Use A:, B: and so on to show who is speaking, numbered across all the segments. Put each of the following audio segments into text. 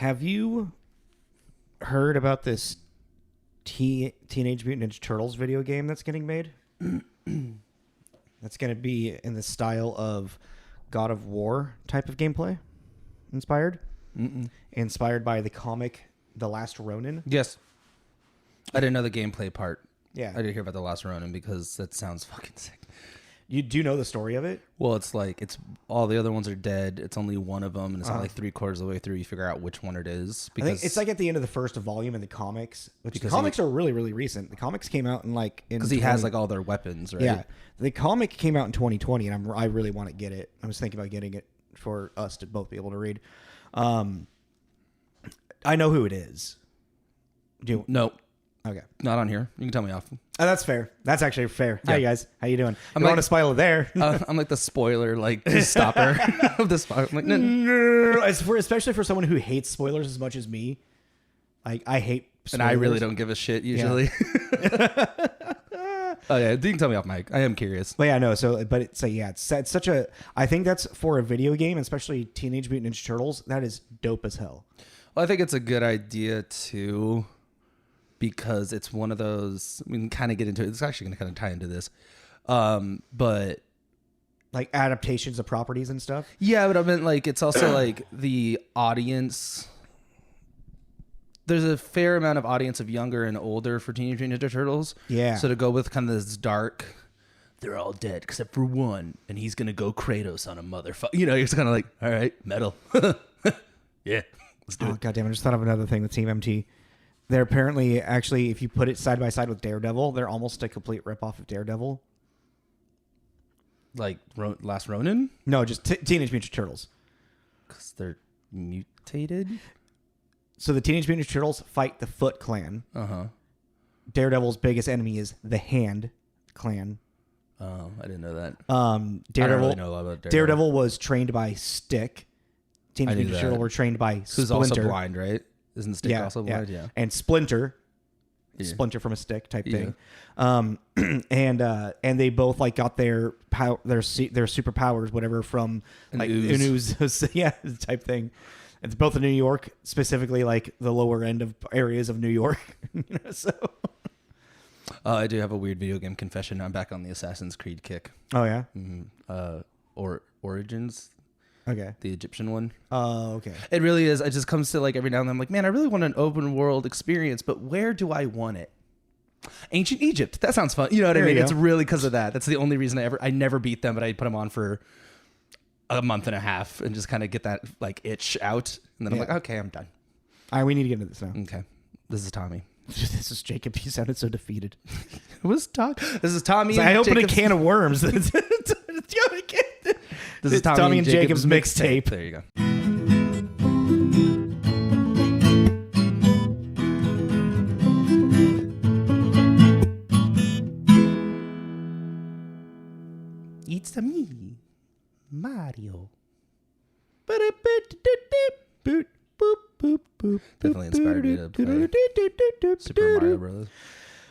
A: Have you heard about this Teenage Mutant Ninja Turtles video game that's getting made? That's going to be in the style of God of War type of gameplay. Inspired? Inspired by the comic The Last Ronin?
B: Yes. I didn't know the gameplay part.
A: Yeah.
B: I didn't hear about The Last Ronin because that sounds fucking sick.
A: You do know the story of it?
B: Well, it's like it's all the other ones are dead. It's only one of them, and it's not like 3/4 of the way through. You figure out which one it is.
A: Because I think it's like at the end of the first volume in the comics, which the comics are really, really recent. The comics came out in
B: because he has like all their weapons, right?
A: Yeah, the comic came out in 2020, and I really want to get it. I was thinking about getting it for us to both be able to read. I know who it is.
B: No.
A: Okay.
B: Not on here. You can tell me off.
A: Oh, that's fair. That's actually fair.
B: Yeah.
A: Hi, guys. How you doing?
B: I'm
A: don't want to spoil it there.
B: I'm like the spoiler, like stopper of this. I'm like,
A: no. Especially for someone who hates spoilers as much as me. Like, I hate spoilers.
B: And I really don't give a shit usually. Yeah. Oh, yeah. You can tell me off, Mike. I am curious.
A: But yeah, no. So, but it's it's such a. I think that's for a video game, especially Teenage Mutant Ninja Turtles. That is dope as hell.
B: Well, I think it's a good idea too, because it's one of those. We can kind of get into it. It's actually going to kind of tie into this, but
A: like adaptations of properties and stuff.
B: Yeah, but I mean, like it's also like the audience. There's a fair amount of audience of younger and older for Teenage Mutant Ninja Turtles.
A: Yeah.
B: So to go with kind of this dark, they're all dead except for one, and he's gonna go Kratos on a motherfucker. You know, you're just kind of like, all right, metal. Yeah, let's do it.
A: Goddamn! I just thought of another thing with Team MT. They're apparently actually, if you put it side by side with Daredevil, they're almost a complete ripoff of Daredevil.
B: Like Last Ronin?
A: No, just Teenage Mutant Turtles.
B: Because they're mutated.
A: So the Teenage Mutant Ninja Turtles fight the Foot Clan. Daredevil's biggest enemy is the Hand Clan.
B: Oh, I didn't know that.
A: Daredevil,
B: I don't really know a lot about Daredevil.
A: Daredevil was trained by Stick. Teenage Mutant Ninja Turtles were trained by Splinter.
B: Who's also blind, right? Isn't Stick also blind? Yeah.
A: And Splinter.
B: Yeah.
A: Splinter from a stick type thing. And they both like got their superpowers, whatever, from like an ooze type thing. It's both in New York, specifically like the lower end of areas of New York. So
B: I do have a weird video game confession. I'm back on the Assassin's Creed kick.
A: Oh yeah.
B: Or Origins.
A: Okay.
B: The Egyptian one.
A: Oh, okay.
B: It really is. It just comes to like every now and then I'm like, man, I really want an open world experience, but where do I want it? Ancient Egypt. That sounds fun. You know what I mean? It's really because of that. That's the only reason I never beat them, but I put them on for a month and a half and just kind of get that like itch out. And then I'm like, okay, I'm done.
A: All right, we need to get into this now.
B: Okay. This is Tommy.
A: This is Jacob. He sounded so defeated.
B: This is Tommy.
A: I opened a can of worms. This
B: is Tommy and Jacob's
A: mixtape.
B: There you go. It's me, Mario. Definitely inspired me to play Super Mario Bros.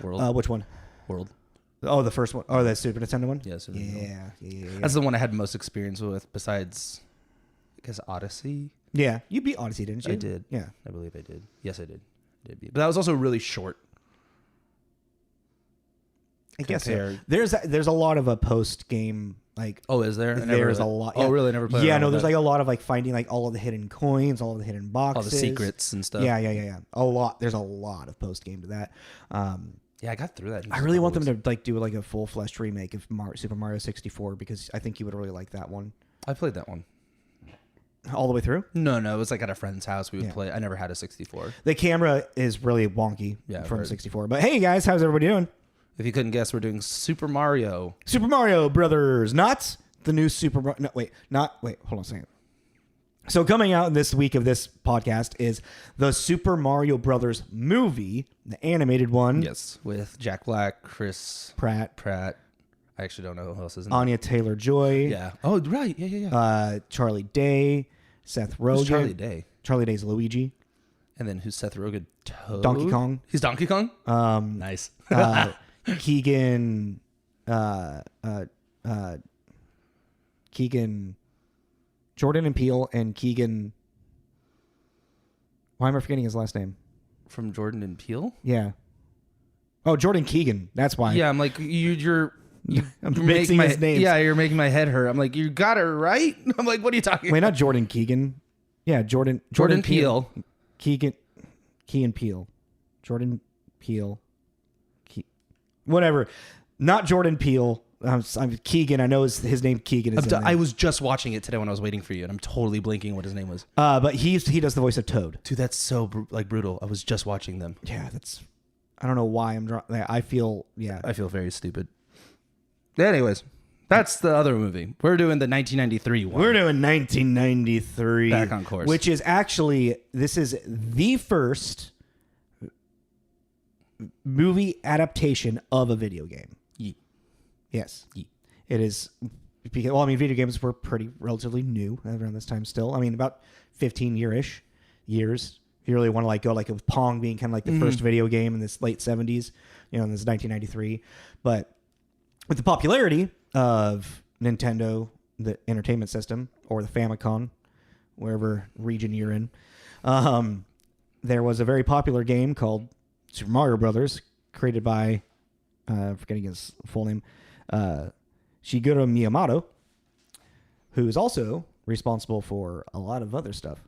B: World.
A: Which one?
B: World.
A: Oh, the first one. Oh, the Super Nintendo one?
B: Yeah, Super Nintendo.
A: Yeah.
B: That's the one I had most experience with besides, I guess, Odyssey.
A: Yeah. You beat Odyssey, didn't you?
B: I did.
A: Yeah.
B: I believe I did. Yes, I did. But that was also really short.
A: I guess so. There's a lot of a post game like.
B: Oh, is there?
A: There's a lot.
B: Yeah. Oh, really? Never played.
A: Yeah, no. There's like a lot of like finding like all of the hidden coins, all of the hidden boxes,
B: all the secrets and stuff.
A: Yeah. A lot. There's a lot of post game to that.
B: Yeah, I got through that.
A: I really want them to like do like a full fleshed remake of Super Mario 64 because I think you would really like that one.
B: I played that one.
A: All the way through?
B: No, it was like at a friend's house. We would play. I never had a 64.
A: The camera is really wonky from 64. But hey guys, how's everybody doing?
B: If you couldn't guess, we're doing Super Mario.
A: Super Mario Brothers, not the new Super Mario. No, wait, hold on a second. So coming out this week of this podcast is the Super Mario Brothers movie, the animated one.
B: Yes, with Jack Black, Chris
A: Pratt.
B: I actually don't know who else is in it.
A: Anya Taylor-Joy.
B: Yeah. Oh, right. Yeah.
A: Charlie Day, Seth Rogen.
B: Who's Charlie Day?
A: Charlie Day's Luigi.
B: And then who's Seth Rogen? Toad?
A: Donkey Kong.
B: He's Donkey Kong? Nice.
A: Keegan, Jordan and Peele and Keegan. Why am I forgetting his last name?
B: From Jordan and Peele?
A: Yeah. Oh, Jordan Keegan. That's why.
B: Yeah, I'm like, you're
A: mixing his names.
B: Yeah, you're making my head hurt. I'm like, you got it right? I'm like, what are you talking
A: Wait,
B: about?
A: not Jordan Keegan. Yeah, Jordan
B: Peele.
A: Keegan Peele. Jordan Peele. Whatever. Not Jordan Peele. I'm Keegan. I know his name Keegan is in there.
B: I was just watching it today when I was waiting for you, and I'm totally blanking what his name was.
A: But he does the voice of Toad.
B: Dude, that's so brutal. I was just watching them.
A: Yeah, I don't know why I feel
B: very stupid. Anyways, that's the other movie. We're doing the 1993 one.
A: We're doing 1993.
B: Back on course.
A: Which is actually, this is the first movie adaptation of a video game. Yes. It is. Well, I mean, video games were relatively new around this time still. I mean, about 15 years. If you really want to go with Pong being kind of like the first video game in this late 70s, and this is 1993. But with the popularity of Nintendo, the entertainment system, or the Famicom, wherever region you're in, there was a very popular game called Super Mario Brothers, created by, forgetting his full name, Shigeru Miyamoto, who is also responsible for a lot of other stuff.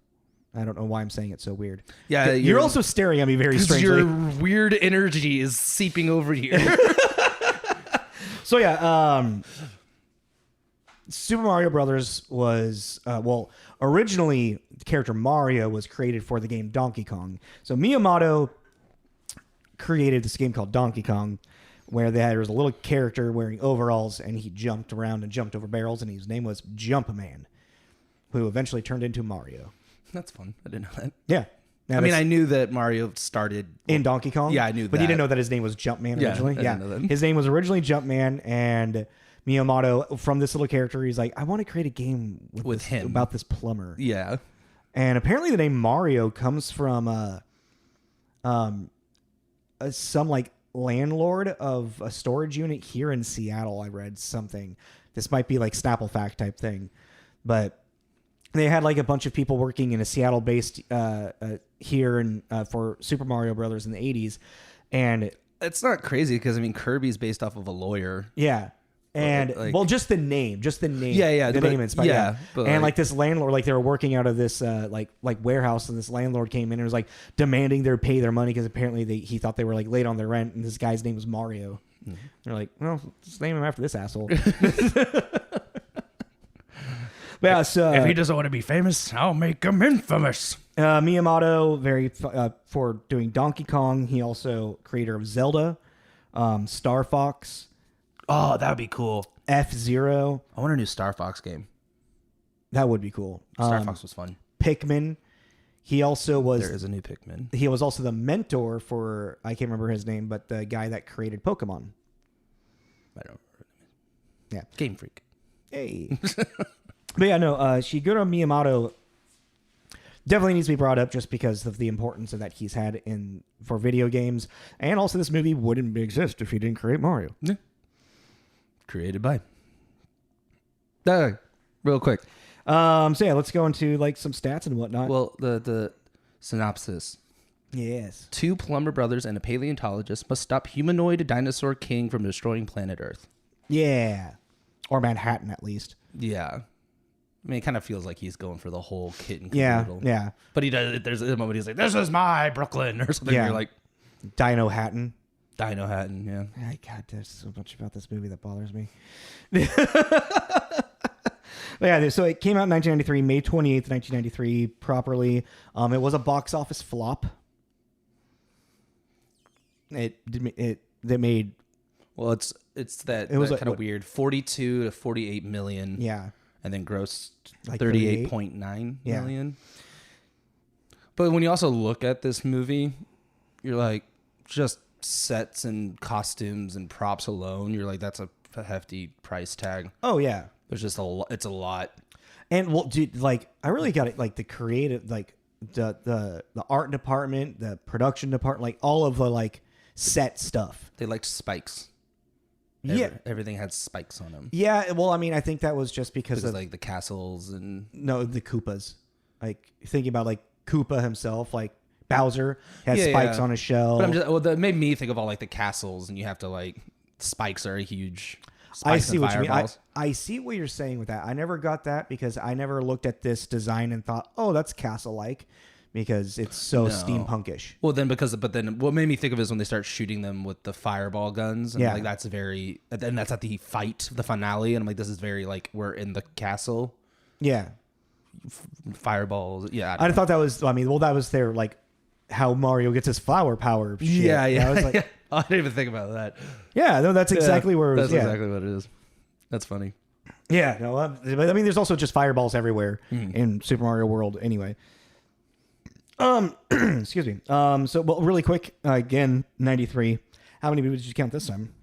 A: I don't know why I'm saying it so weird.
B: Yeah,
A: you're also staring at me very strangely.
B: Your weird energy is seeping over here.
A: So yeah, Super Mario Brothers was originally the character Mario was created for the game Donkey Kong. So Miyamoto created this game called Donkey Kong, where there was a little character wearing overalls, and he jumped around and jumped over barrels, and his name was Jumpman, who eventually turned into Mario.
B: That's fun. I didn't know that.
A: Yeah.
B: I mean, I knew that Mario started
A: in Donkey Kong.
B: Yeah, I knew that.
A: But you didn't know that his name was Jumpman originally?
B: I didn't know that.
A: His name was originally Jumpman, and Miyamoto, from this little character, he's like, I want to create a game with him about this plumber.
B: Yeah.
A: And apparently the name Mario comes from some landlord of a storage unit here in Seattle. I read something. This might be like Snapple fact type thing, but they had a bunch of people working in a Seattle-based here and for Super Mario Brothers in the 80s, and
B: it's not crazy because Kirby's based off of a lawyer.
A: Yeah. And just the name.
B: Yeah,
A: the name inspired. Yeah,
B: and
A: this landlord, they were working out of this warehouse, and this landlord came in and was demanding they pay their money because apparently he thought they were late on their rent, and this guy's name was Mario. Mm-hmm. They're like, well, just name him after this asshole. Yeah, so
B: if he doesn't want to be famous, I'll make him infamous.
A: Miyamoto, for doing Donkey Kong, he also creator of Zelda, Star Fox.
B: Oh, that would be cool.
A: F-Zero.
B: I want a new Star Fox game.
A: That would be cool.
B: Star Fox was fun.
A: Pikmin. He also was...
B: There is a new Pikmin.
A: He was also the mentor for... I can't remember his name, but the guy that created Pokemon.
B: I don't remember.
A: Yeah.
B: Game Freak.
A: Hey. But yeah, no, Shigeru Miyamoto definitely needs to be brought up just because of the importance of that he's had for video games. And also this movie wouldn't exist if he didn't create Mario.
B: Yeah. Created by. Real quick.
A: So yeah, let's go into some stats and whatnot.
B: Well, the synopsis.
A: Yes.
B: 2 plumber brothers and a paleontologist must stop humanoid dinosaur king from destroying planet Earth.
A: Yeah. Or Manhattan, at least.
B: Yeah. It kind of feels like he's going for the whole kit and caboodle.
A: Yeah.
B: But he does. There's a moment he's like, "This is my Brooklyn" or something.
A: Yeah.
B: You're like,
A: Dino Hatton.
B: Yeah.
A: God, there's so much about this movie that bothers me. Yeah, so it came out in 1993, May 28th, 1993, properly. It was a box office flop. It made...
B: Well, it's that kind of weird 42 to 48 million.
A: Yeah.
B: And then grossed
A: 38.9
B: million. But when you also look at this movie, you're like, just sets and costumes and props alone, you're like, that's a hefty price tag.
A: Oh, yeah.
B: There's just it's a lot.
A: And, well, dude, I really got it, the creative, the art department, the production department, all of the, set stuff.
B: They liked spikes. Everything had spikes on them.
A: Yeah, well, I think that was just because of
B: the castles and
A: the Koopas. Thinking about Koopa himself, Bowser has spikes on his shell.
B: But that made me think of all like the castles, and you have to like spikes are a huge.
A: I see what you mean. I see what you're saying with that. I never got that because I never looked at this design and thought, oh, that's castle-like, because it's so steampunkish.
B: Well, but then what made me think of is when they start shooting them with the fireball guns. And like that's very, and that's at the fight, the finale. And I'm like, this is very like we're in the castle.
A: Yeah.
B: Fireballs. Yeah.
A: I thought that was, that was their like how Mario gets his flower power. Shit.
B: Yeah.
A: I was like,
B: I didn't even think about that.
A: Yeah, no, that's exactly where it was.
B: That's exactly what it is. That's funny.
A: Yeah, no, there's also just fireballs everywhere in Super Mario World anyway. Excuse me. Really quick, again, 93. How many people did you count this time?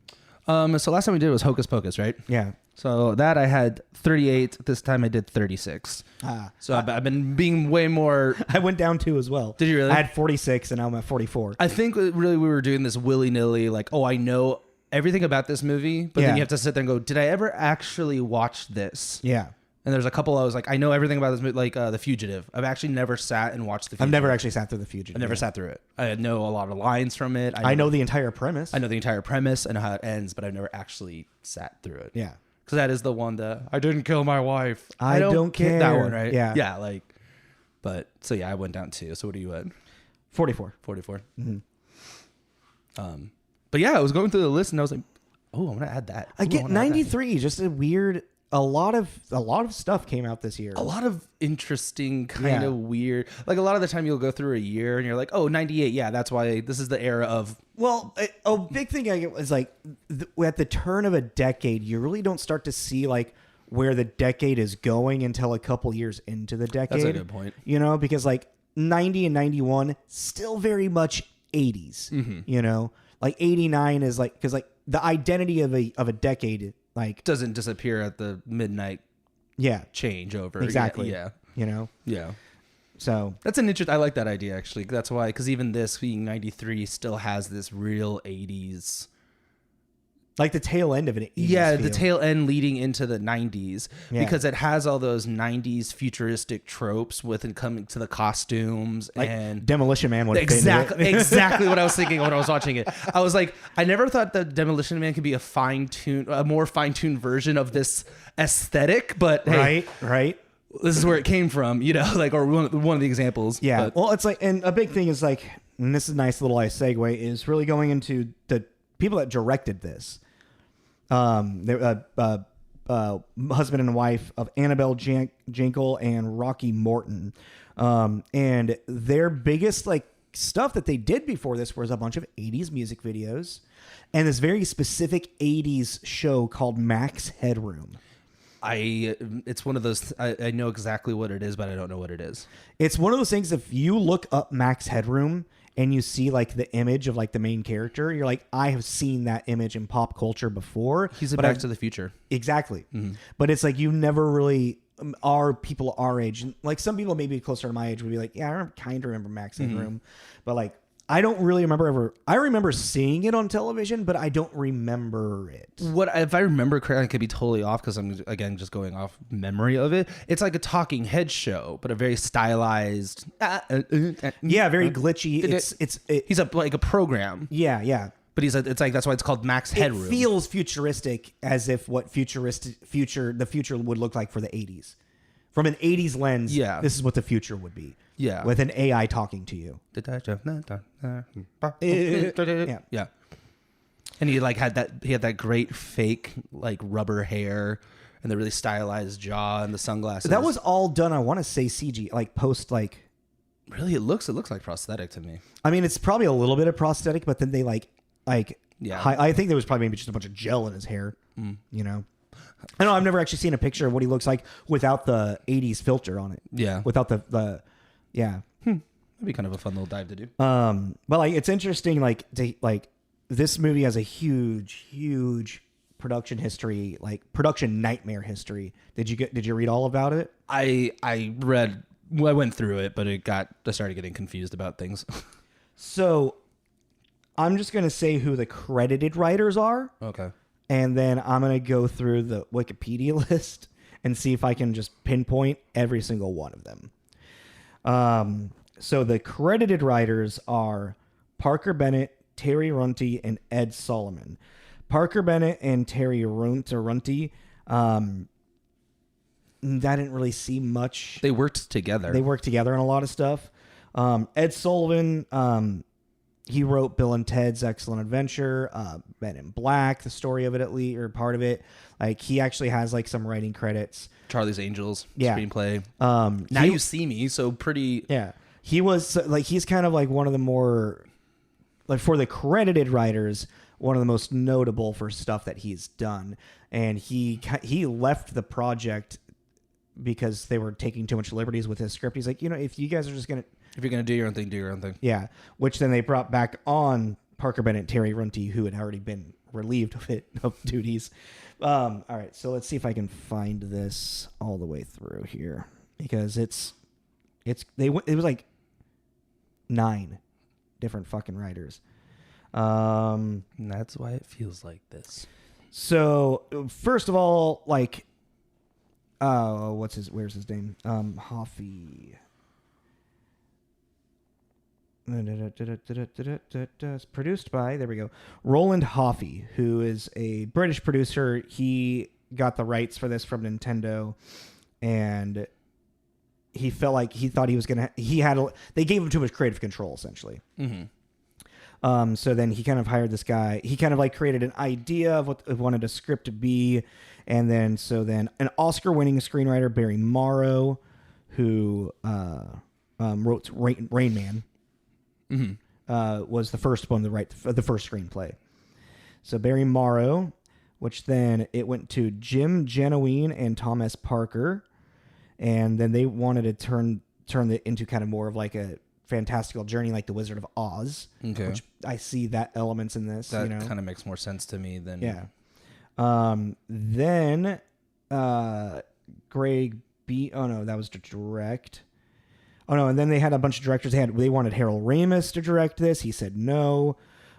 B: So last time we did was Hocus Pocus, right?
A: Yeah.
B: So that I had 38. This time I did 36. So I've been being way more.
A: I went down 2 as well.
B: Did you really?
A: I had 46 and now I'm at 44.
B: I think really we were doing this willy-nilly, like, oh, I know everything about this movie, but then you have to sit there and go, did I ever actually watch this?
A: Yeah.
B: And there's a couple I was like, I know everything about this movie, like The Fugitive. I've actually never sat and watched The Fugitive.
A: I've never actually sat through The Fugitive.
B: I've never sat through it. I know a lot of lines from it.
A: I know the entire premise.
B: I know the entire premise. I know how it ends, but I've never actually sat through it.
A: Yeah.
B: Because that is the one that I didn't kill my wife.
A: I don't care.
B: That one, right?
A: Yeah.
B: Yeah, like, but, so yeah, I went down 2. So what are you at?
A: 44.
B: 44. But yeah, I was going through the list and I was like, oh, I'm going to add that.
A: I get 93, just a weird... A lot of stuff came out this year.
B: A lot of interesting, kind of weird. Like a lot of the time you'll go through a year and you're like, oh, 98. Yeah, that's why this is the era of.
A: Well, a big thing I get was like at the turn of a decade, you really don't start to see like where the decade is going until a couple years into the decade.
B: That's a good point.
A: You know, because like 90 and 91 still very much 80s. You know, like 89 is like because like the identity of a decade. Like
B: doesn't disappear at the midnight changeover.
A: Exactly.
B: Yeah.
A: You know?
B: Yeah.
A: So
B: that's an interesting, I like that idea actually. That's why, because even this being 93 still has this real 80s.
A: Like the tail end of it.
B: Yeah, the tail end leading into the 90s because it has all those 90s futuristic tropes with it coming to the costumes
A: like
B: and
A: Demolition Man would
B: exactly what I was thinking when I was watching it. I was like, I never thought that Demolition Man could be a more fine-tuned version of this aesthetic, but hey,
A: right.
B: This is where it came from, you know, like or one of the examples.
A: Yeah.
B: But.
A: Well, it's like, and a big thing is like, and this is a nice little segue, is really going into the people that directed this. They're husband and wife of Annabel Jankel and Rocky Morton. And their biggest like stuff that they did before this was a bunch of 80s music videos and this very specific 80s show called Max Headroom.
B: It's one of those, I know exactly what it is, but I don't know what it is.
A: It's one of those things, if you look up Max Headroom and you see like the image of like the main character, you're like, I have seen that image in pop culture before.
B: He's Back to the Future.
A: Exactly.
B: Mm-hmm.
A: But it's like, you never really are people our age. Like some people maybe closer to my age would be like, yeah, I kind of remember Max Headroom, but like, I don't really remember I remember seeing it on television, but I don't remember it.
B: What if I remember correctly? I could be totally off because I'm again just going off memory of it. It's like a talking head show, but a very stylized.
A: Yeah, very glitchy.
B: He's like a program.
A: Yeah.
B: But it's like that's why it's called Max Headroom.
A: It feels futuristic, as if what the future would look like for the 80s. From an 80s lens, this is what the future would be.
B: Yeah.
A: With an AI talking to you.
B: Yeah. And he like had that great fake like rubber hair and the really stylized jaw and the sunglasses.
A: That was all done, I want to say CG, like post like.
B: Really, it looks like prosthetic to me.
A: I mean, it's probably a little bit of prosthetic, but then they I think there was probably maybe just a bunch of gel in his hair, you know. I know I've never actually seen a picture of what he looks like without the 80s filter on it.
B: Yeah.
A: Without the yeah.
B: That'd be kind of a fun little dive to do.
A: But like it's interesting this movie has a huge production history, like production nightmare history. Did you read all about it?
B: I went through it, but I started getting confused about things.
A: So I'm just going to say who the credited writers are.
B: Okay.
A: And then I'm going to go through the Wikipedia list and see if I can just pinpoint every single one of them. So the credited writers are Parker Bennett, Terry Runty, and Ed Solomon. Parker Bennett and Terry Runty, I didn't really see much.
B: They worked together.
A: They worked together on a lot of stuff. Ed Sullivan, he wrote Bill and Ted's Excellent Adventure, Men in Black, the story of it at least, or part of it. Like, he actually has like some writing credits.
B: Charlie's Angels,
A: Yeah.
B: screenplay. Now You See Me, so pretty.
A: Yeah. He was like, he's kind of like one of the more, like, for the credited writers, one of the most notable for stuff that he's done. And he left the project because they were taking too much liberties with his script. He's like, if you guys are just going to...
B: If you're going to do your own thing, do your own thing.
A: Yeah. Which then they brought back on Parker Bennett and Terry Runty, who had already been relieved of duties. All right. So let's see if I can find this all the way through here. Because it was like 9 different fucking writers.
B: And that's why it feels like this.
A: So first of all, like, where's his name? Hoffy. It's produced by, there we go, Roland Hoffy, who is a British producer. He got the rights for this from Nintendo, and he felt like he thought he was gonna. They gave him too much creative control, essentially. Mm-hmm. So then he kind of hired this guy. He kind of like created an idea of what he wanted a script to be, and then an Oscar-winning screenwriter, Barry Morrow, who wrote Rain Man. Mm-hmm. Was the first one to write the first screenplay. So Barry Morrow, which then it went to Jim Genuine and Tom S. Parker, and then they wanted to turn it into kind of more of like a fantastical journey, like The Wizard of Oz. Okay. Which I see that elements in this.
B: That kind of makes more sense to me than
A: Then Greg B. Oh no, that was to direct. Oh no, and then they had a bunch of directors. They wanted Harold Ramis to direct this. He said no.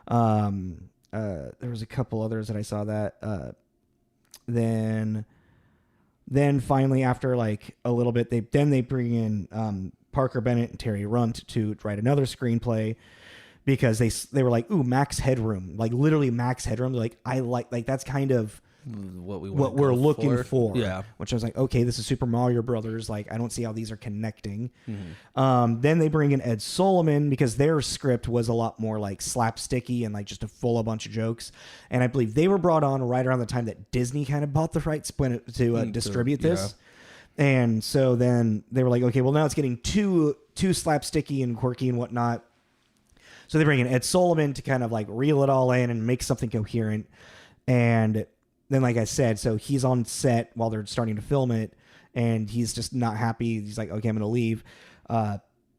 A: There was a couple others that I saw that. Then finally, after like a little bit, they bring in Parker Bennett and Terry Runt to write another screenplay because they were like, ooh, Max Headroom, like literally Max Headroom. Like I like that's kind of what we're looking for.
B: Yeah.
A: Which I was like, okay, this is Super Mario Brothers. Like, I don't see how these are connecting. Mm-hmm. Then they bring in Ed Solomon because their script was a lot more like slapsticky and like just a bunch of jokes. And I believe they were brought on right around the time that Disney kind of bought the rights to distribute this. Yeah. And so then they were like, okay, well now it's getting too slapsticky and quirky and whatnot. So they bring in Ed Solomon to kind of like reel it all in and make something coherent. And then, like I said, so he's on set while they're starting to film it, and he's just not happy. He's like, okay, I'm going to leave.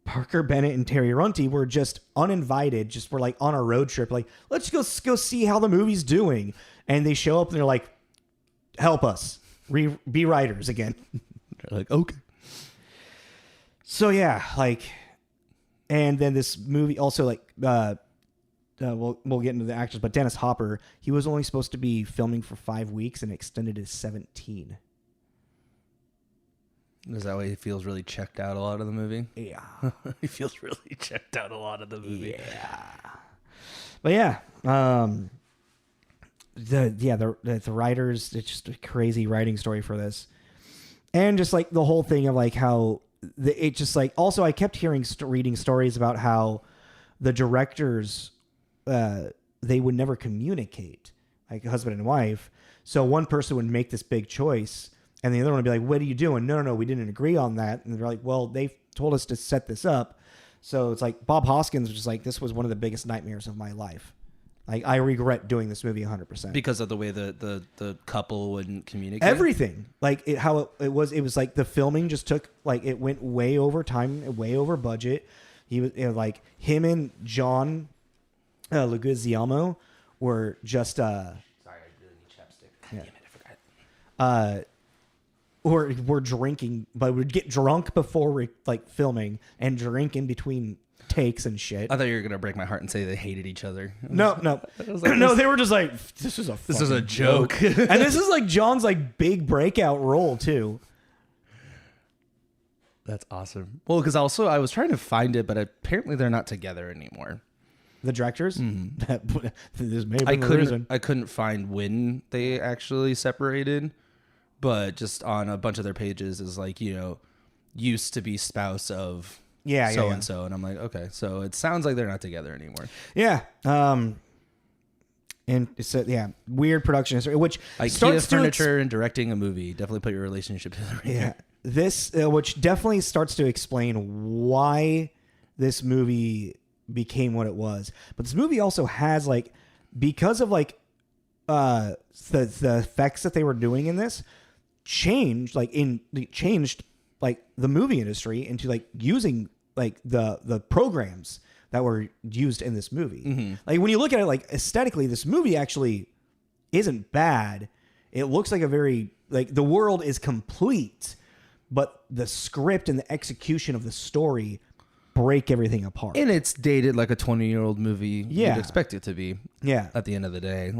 A: Parker Bennett and Terry Runty were just uninvited, just were like on a road trip, like, let's go see how the movie's doing. And they show up and they're like, help us be writers again.
B: They're like, okay.
A: So yeah, like, and then this movie also like, we'll get into the actors, but Dennis Hopper, he was only supposed to be filming for 5 weeks and extended to 17.
B: Is that why he feels really checked out a lot of the movie?
A: Yeah.
B: He feels really checked out a lot of the movie.
A: Yeah. But yeah, the writers, it's just a crazy writing story for this. And just like the whole thing of like how it just like, also I kept reading stories about how the directors, they would never communicate, like husband and wife. So one person would make this big choice and the other one would be like, what are you doing? No, we didn't agree on that. And they're like, well, they told us to set this up. So it's like Bob Hoskins was just like, this was one of the biggest nightmares of my life. Like, I regret doing this movie 100%.
B: Because of the way the couple wouldn't communicate?
A: Everything. Like, it was like the filming just took, like, it went way over time, way over budget. He was like, him and John Leguizamo were just sorry, I really need chapstick. God damn it, I forgot. We're drinking, but we'd get drunk before we like filming and drink in between takes and shit.
B: I thought you were gonna break my heart and say they hated each other.
A: No. Like, no, they were just like, this is a
B: joke.
A: And this is like John's like big breakout role too.
B: That's awesome. Well, because also I was trying to find it, but apparently they're not together anymore.
A: The directors?
B: Mm-hmm.
A: This may have been the reason.
B: I couldn't find when they actually separated, but just on a bunch of their pages is like, used to be spouse of so and so, and I'm like, okay, so it sounds like they're not together anymore.
A: Yeah. And it's weird production history, which
B: IKEA
A: starts
B: furniture and directing a movie. Definitely put your relationship together.
A: Yeah. This, which definitely starts to explain why this movie became what it was. But this movie also has because of the effects that they were doing in this changed the movie industry into using the programs that were used in this movie. Mm-hmm. When you look at it aesthetically, this movie actually isn't bad. It looks like a very the world is complete, but the script and the execution of the story break everything apart.
B: And it's dated like a 20-year-old movie you'd expect it to be.
A: Yeah.
B: At the end of the day,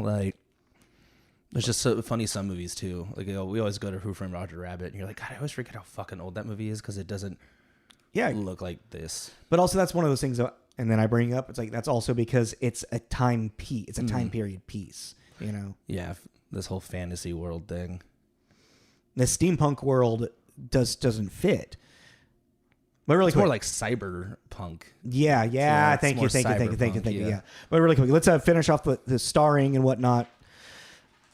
B: it's just so funny. Some movies too. We always go to Who Framed Roger Rabbit, and you're like, God, I always forget how fucking old that movie is because it doesn't look like this.
A: But also, that's one of those things. And then I bring up, it's that's also because it's a time piece. It's a time period piece.
B: Yeah, this whole fantasy world thing.
A: The steampunk world doesn't fit. But really,
B: it's more like cyberpunk.
A: Yeah. Thank you. Yeah. But really quick, let's finish off the starring and whatnot,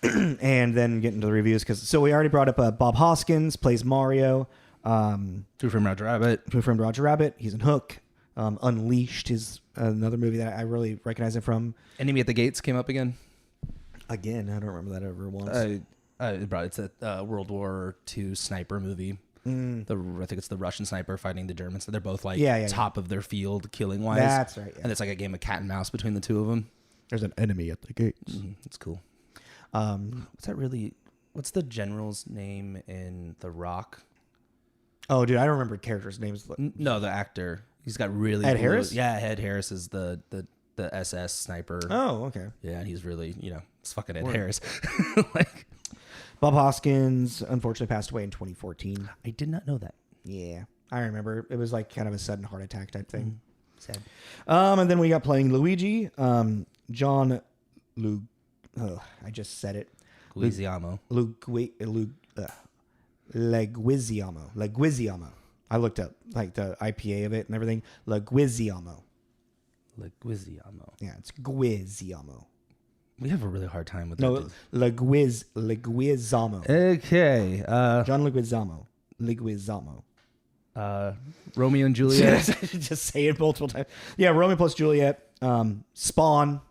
A: and then get into the reviews. So we already brought up Bob Hoskins plays Mario.
B: Who Framed Roger Rabbit.
A: Who Framed Roger Rabbit. He's in Hook. Unleashed is another movie that I really recognize him from.
B: Enemy at the Gates came up again.
A: Again, I don't remember that ever once.
B: It's a World War II sniper movie. I think it's the Russian sniper fighting the Germans. So they're both top of their field killing wise.
A: That's right. Yeah.
B: And it's like a game of cat and mouse between the two of them.
A: There's an enemy at the gates.
B: It's cool. What's the general's name in The Rock?
A: Oh, dude, I don't remember characters' names.
B: No, the actor. He's got really
A: Ed Harris?
B: Yeah, Ed Harris is the SS sniper.
A: Oh, okay.
B: Yeah, and he's really, it's fucking Ed Harris.
A: Bob Hoskins unfortunately passed away in 2014.
B: I did not know that.
A: Yeah, I remember. It was kind of a sudden heart attack type thing. Sad. And then we got playing Luigi, John I just said it.
B: Leguizamo.
A: Leguizamo. I looked up the IPA of it and everything. Leguizamo. Yeah, it's Guizamo.
B: We have a really hard time with that.
A: No, Leguizamo.
B: Okay.
A: John Leguizamo.
B: Romeo and Juliet.
A: Just say it multiple times. Yeah, Romeo plus Juliet. Spawn,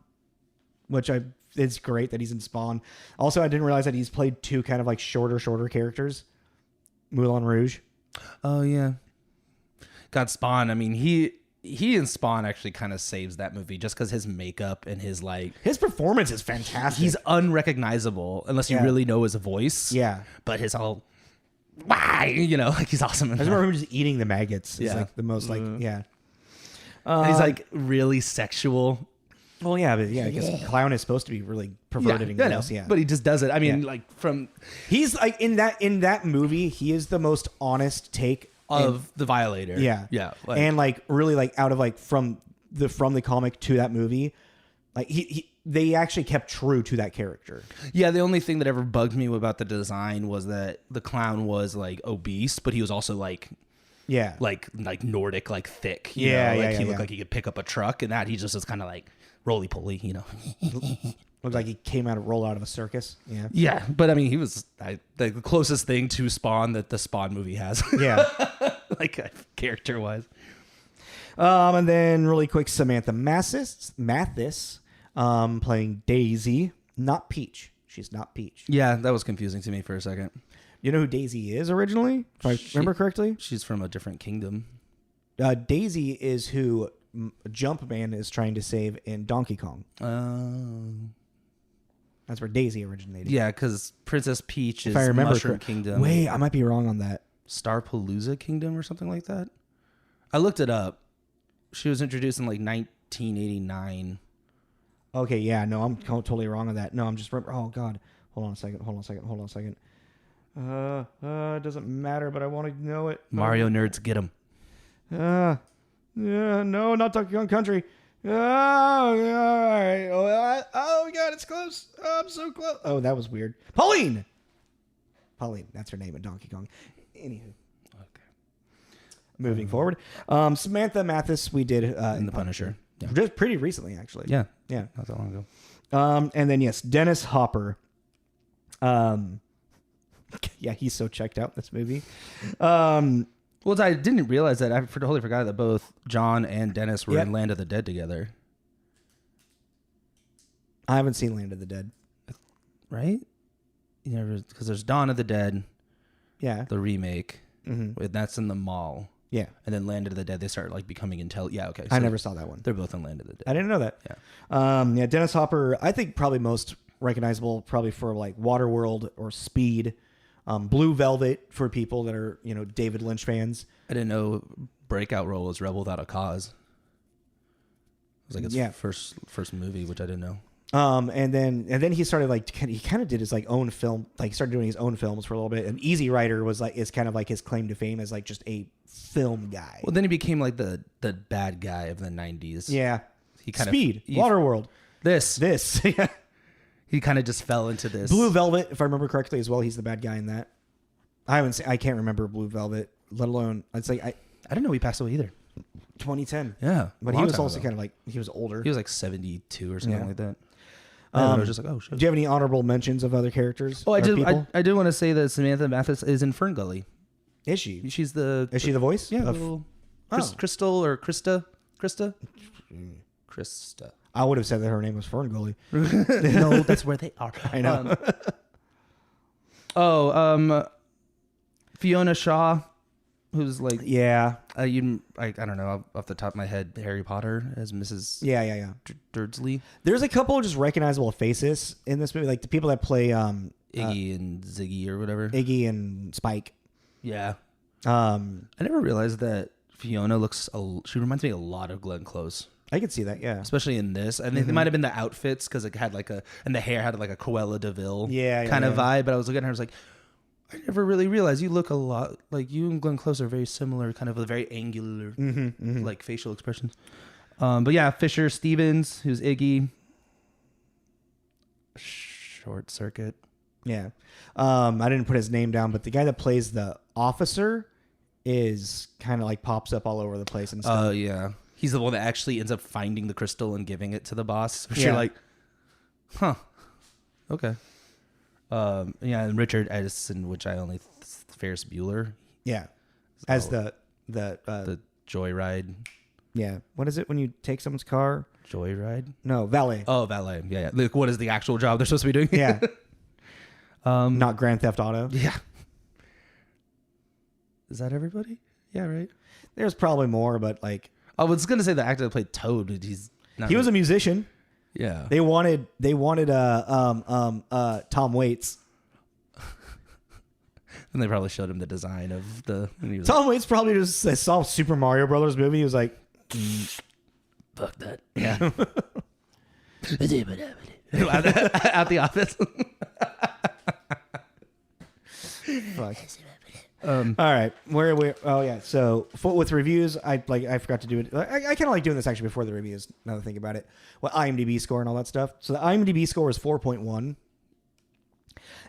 A: which it's great that he's in Spawn. Also, I didn't realize that he's played two kind of shorter characters. Moulin Rouge.
B: Oh yeah. God, Spawn. I mean, he in Spawn actually kind of saves that movie just because his makeup and his
A: performance is fantastic.
B: He's unrecognizable unless you really know his voice.
A: Yeah,
B: but his whole he's awesome.
A: I remember him just eating the maggots. It's the most
B: and he's really sexual.
A: Well, yeah, but I guess clown is supposed to be really perverted and gross. Yeah,
B: but he just does it. I mean,
A: he's in that movie, he is the most honest take
B: of the Violator.
A: Yeah,
B: yeah,
A: and really out of from the comic to that movie, they actually kept true to that character.
B: Yeah, the only thing that ever bugged me about the design was that the clown was obese, but he was also like Nordic, thick. He looked like he could pick up a truck, and that he just was kind of roly poly,
A: Looked like he came rolled out of a circus. Yeah.
B: Yeah, but I mean, he was the closest thing to Spawn that the Spawn movie has.
A: Yeah.
B: Character wise.
A: And then really quick, Samantha Mathis, playing Daisy, not Peach. She's not Peach.
B: Yeah, that was confusing to me for a second.
A: You know who Daisy is originally? If I remember correctly?
B: She's from a different kingdom.
A: Daisy is who Jumpman is trying to save in Donkey Kong. That's where Daisy originated.
B: Yeah, because Princess Peach is Mushroom Kingdom.
A: Wait, I might be wrong on that.
B: Starpalooza Kingdom or something like that? I looked it up. She was introduced in 1989.
A: Okay, yeah, no, I'm totally wrong on that. No, I'm just... Oh, God. Hold on a second. It doesn't matter, but I want to know it.
B: Mario nerds, get them.
A: No, not Donkey Kong Country. Oh, all right. Oh, God, it's close. Oh, I'm so close. Oh, that was weird. Pauline, that's her name in Donkey Kong. Anywho.
B: Okay.
A: Moving forward. Samantha Mathis, we did.
B: In The Punisher. Yeah.
A: Just pretty recently, actually.
B: Yeah.
A: Yeah.
B: Not that long ago.
A: And then, yes, Dennis Hopper. Yeah, he's so checked out in this movie.
B: Well, I didn't realize that. I totally forgot that both John and Dennis were
A: Yep.
B: in Land of the Dead together.
A: I haven't seen Land of the Dead.
B: Right? You never, because there's Dawn of the Dead,
A: Yeah.
B: the remake.
A: Mm-hmm.
B: That's in the mall.
A: Yeah.
B: And then Land of the Dead, they start like becoming Yeah, okay. So
A: I never saw that one.
B: They're both in Land of the Dead.
A: I didn't know that.
B: Yeah.
A: Dennis Hopper, I think probably most recognizable probably for like Waterworld or Speed. Blue Velvet for people that are, David Lynch fans.
B: I didn't know breakout role was Rebel Without a Cause. It was like his first movie, which I didn't know.
A: And then he started he kind of did his like own film, like started doing his own films for a little bit. And Easy Rider is kind of like his claim to fame as like just a film guy.
B: Well, then he became like the bad guy of the 90s.
A: Yeah.
B: He kind
A: Speed,
B: of
A: Waterworld.
B: This.
A: Yeah.
B: He kind of just fell into this.
A: Blue Velvet, if I remember correctly, as well. He's the bad guy in that. I can't remember Blue Velvet, let alone it's like
B: I didn't know he passed away either.
A: 2010.
B: Yeah,
A: but he was also kind of like he was older.
B: He was like 72 or something like that.
A: I
B: was just like, oh shit.
A: Do you have any honorable mentions of other characters?
B: Oh, I did. I did want to say that Samantha Mathis is in Ferngully.
A: Is she?
B: Is she the
A: voice?
B: Yeah. Crystal or Krista? Krista.
A: I would have said that her name was Ferngully.
B: No, that's where they are.
A: I know.
B: Fiona Shaw, who's like
A: I
B: don't know off the top of my head, Harry Potter as Mrs.
A: Yeah.
B: Dursley.
A: There's a couple of just recognizable faces in this movie, like the people that play
B: Iggy and Ziggy or whatever.
A: Iggy and Spike.
B: Yeah. I never realized that Fiona she reminds me a lot of Glenn Close.
A: I could see that, yeah.
B: Especially in this. I think it might have been the outfits because it had and the hair had like a Cruella DeVille kind of vibe. But I was looking at her, I was like, I never really realized you look a lot like you and Glenn Close are very similar, kind of a very angular, like facial expressions. But yeah, Fisher Stevens, who's Iggy. Short Circuit.
A: Yeah. I didn't put his name down, but the guy that plays the officer is kind of like pops up all over the place and stuff.
B: Oh, yeah. He's the one that actually ends up finding the crystal and giving it to the boss. Which you're like, huh. Okay. And Richard Edison, which I only Ferris Bueller.
A: Yeah. As the
B: Joyride.
A: Yeah. What is it when you take someone's car?
B: Joyride?
A: No, valet.
B: Oh, valet. Yeah. Like, what is the actual job they're supposed to be doing?
A: Yeah. Not Grand Theft Auto.
B: Yeah. Is that everybody? Yeah, right.
A: There's probably more, but like
B: I was gonna say the actor that played Toad, but he
A: was a musician.
B: Yeah.
A: They wanted Tom Waits.
B: And they probably showed him the design of the
A: Tom Waits probably just saw Super Mario Brothers movie. He was like,
B: fuck that.
A: Yeah.
B: At the office.
A: Fuck. All right, where are we? Oh yeah, so with reviews, I forgot to do it. I kind of like doing this actually before the reviews. Now that I think about it, IMDb score and all that stuff. So the IMDb score is 4.1,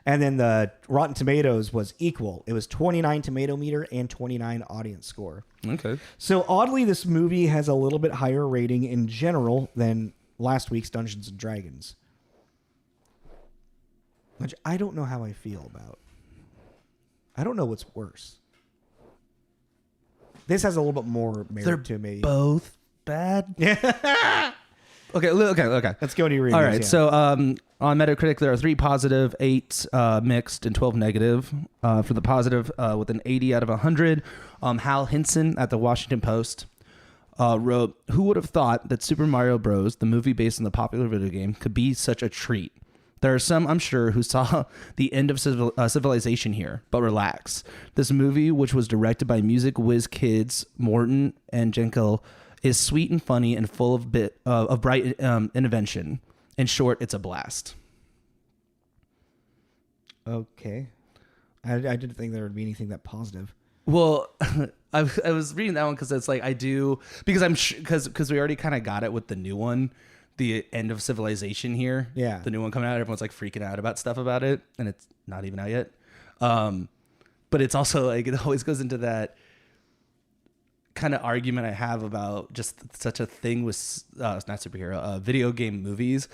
A: and then the Rotten Tomatoes was equal. It was 29 tomato meter and 29 audience score.
B: Okay.
A: So oddly, this movie has a little bit higher rating in general than last week's Dungeons and Dragons, which I don't know how I feel about. I don't know what's worse. This has a little bit more merit to me.
B: Both bad.
A: Yeah.
B: Okay.
A: Let's go to your reviews.
B: All right. So on Metacritic, there are 3 positive, 8 mixed, and 12 negative. For the positive, with an 80 out of 100, Hal Hinson at the Washington Post wrote, "Who would have thought that Super Mario Bros., the movie based on the popular video game, could be such a treat? There are some, I'm sure, who saw the end of civilization here, but relax. This movie, which was directed by music whiz kids Morton and Jankel, is sweet and funny and full of bright invention. In short, it's a blast."
A: Okay. I didn't think there would be anything that positive.
B: Well, I was reading that one because it's like I do because I'm because we already kind of got it with the new one, the End of Civilization here.
A: Yeah,
B: the new one coming out. Everyone's like freaking out about stuff about it, and it's not even out yet. But it's also like it always goes into that kind of argument I have about just such a thing with not superhero video game movies.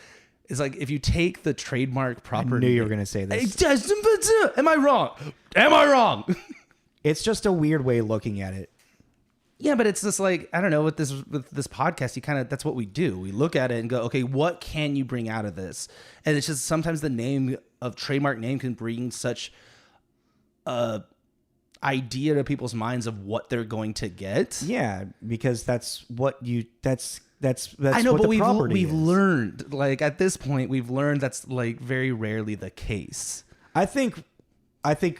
B: Is like if you take the trademark property.
A: I knew you were going to say this.
B: Am I wrong? Am I wrong?
A: It's just a weird way of looking at it.
B: Yeah, but it's just like, I don't know, with this podcast, you kind of, that's what we do. We look at it and go, okay, what can you bring out of this? And it's just sometimes the name of trademark name can bring such a idea to people's minds of what they're going to get.
A: Yeah, because that's what you that's
B: I know,
A: what
B: but
A: we've
B: learned, like at this point, we've learned that's like very rarely the case.
A: I think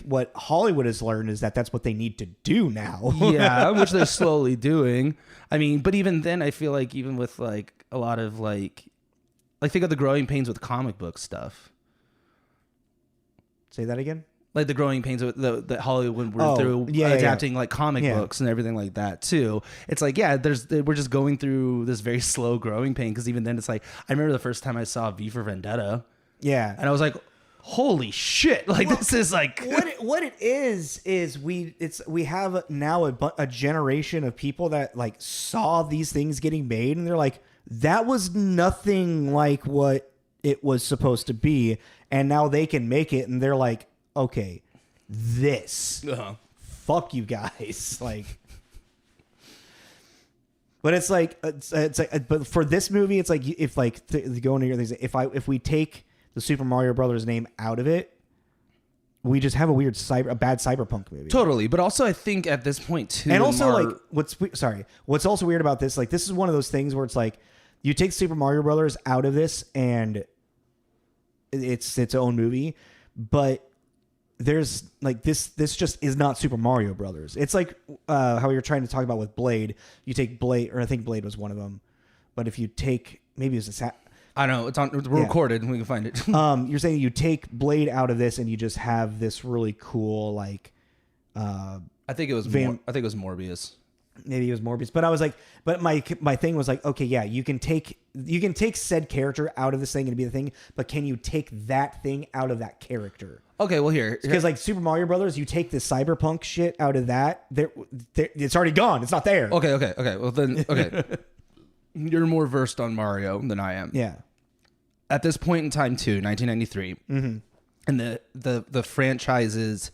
A: what Hollywood has learned is that that's what they need to do now.
B: Yeah, which they're slowly doing. I mean, but even then, I feel like even with like a lot of like think of the growing pains with comic book stuff.
A: Say that again.
B: Like the growing pains of the Hollywood went through adapting like comic books and everything like that too. It's like, yeah, we're just going through this very slow growing pain because even then it's like, I remember the first time I saw V for Vendetta.
A: Yeah.
B: And I was like, holy shit. Like this is like.
A: what it is we have now a generation of people that like saw these things getting made and they're like, that was nothing like what it was supposed to be. And now they can make it and they're like, okay, this, fuck you guys, like. But it's like, but for this movie, it's like if like going to your things, if we take the Super Mario Brothers name out of it, we just have a bad cyberpunk movie.
B: Totally, but also I think at this point too,
A: and also like what's also weird about this, like this is one of those things where it's like you take Super Mario Brothers out of this and it's its own movie, but there's like this just is not Super Mario Brothers. It's like how we were trying to talk about with Blade. You take Blade, or I think Blade was one of them. But if you take, maybe it was
B: I know we're recorded and we can find it.
A: You're saying you take Blade out of this and you just have this really cool like.
B: I think it was Morbius.
A: Maybe it was Morbius, but I was like, but my thing was like, okay, yeah, you can take said character out of this thing and be the thing, but can you take that thing out of that character?
B: Okay, well here,
A: because like Super Mario Brothers, you take the cyberpunk shit out of that, it's already gone. It's not there.
B: Okay. Well then, okay, you're more versed on Mario than I am.
A: Yeah.
B: At this point in time, too, 1993, and the franchise's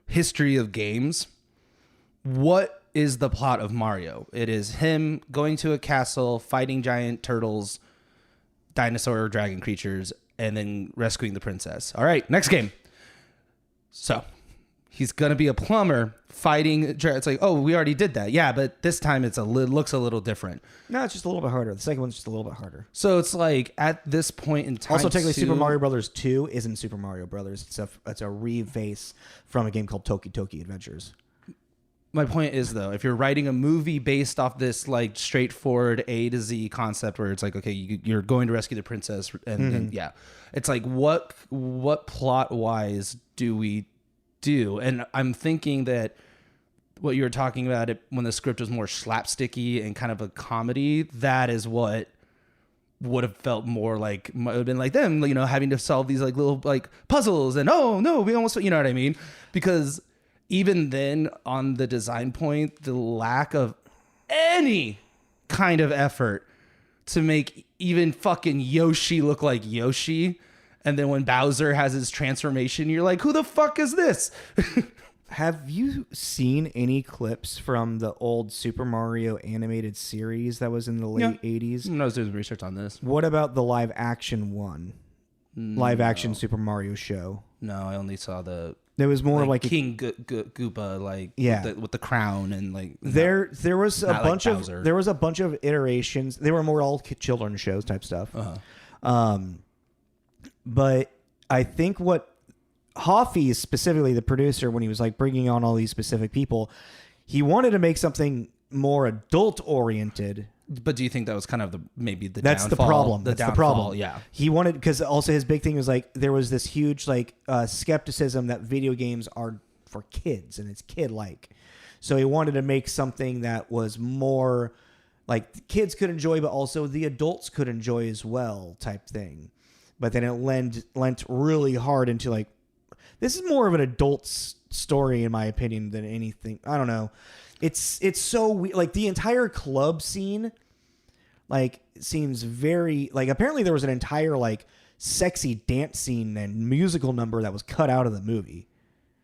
B: history of games, what is the plot of Mario? It is him going to a castle, fighting giant turtles, dinosaur or dragon creatures, and then rescuing the princess. All right, next game. So he's gonna be a plumber fighting. It's like, oh, we already did that. Yeah, but this time looks a little different.
A: No, it's just a little bit harder. The second one's just a little bit harder.
B: So it's like at this point in time.
A: Also, technically, Super Mario Brothers 2 isn't Super Mario Brothers. It's a reface from a game called Toki Toki Adventures.
B: My point is, though, if you're writing a movie based off this like straightforward A to Z concept where it's like, okay, you're going to rescue the princess, and yeah, it's like what plot wise do we do? And I'm thinking that what you were talking about it when the script was more slapsticky and kind of a comedy, that is what would have felt more like, might have been like them, you know, having to solve these like little like puzzles and oh no, we almost, you know what I mean? Because even then, on the design point, the lack of any kind of effort to make even fucking Yoshi look like Yoshi. And then when Bowser has his transformation, you're like, who the fuck is this?
A: Have you seen any clips from the old Super Mario animated series that was in the late 80s?
B: I was doing research on this.
A: What about the live action one? Live action Super Mario show?
B: No, I only saw the...
A: There was more like
B: King Koopa, like with the crown and like
A: there was a bunch of iterations. They were more all children's shows type stuff. But I think what Hoffy, specifically the producer, when he was like bringing on all these specific people, he wanted to make something more adult oriented.
B: But do you think that was kind of maybe the
A: That's
B: downfall?
A: the problem.
B: The
A: That's
B: downfall,
A: the problem.
B: Yeah.
A: He wanted, because also his big thing was like there was this huge like skepticism that video games are for kids and it's kid-like. So he wanted to make something that was more like the kids could enjoy, but also the adults could enjoy as well, type thing. But then it lent really hard into like, this is more of an adult story in my opinion than anything. I don't know. It's so like the entire club scene, like seems very like apparently there was an entire like sexy dance scene and musical number that was cut out of the movie.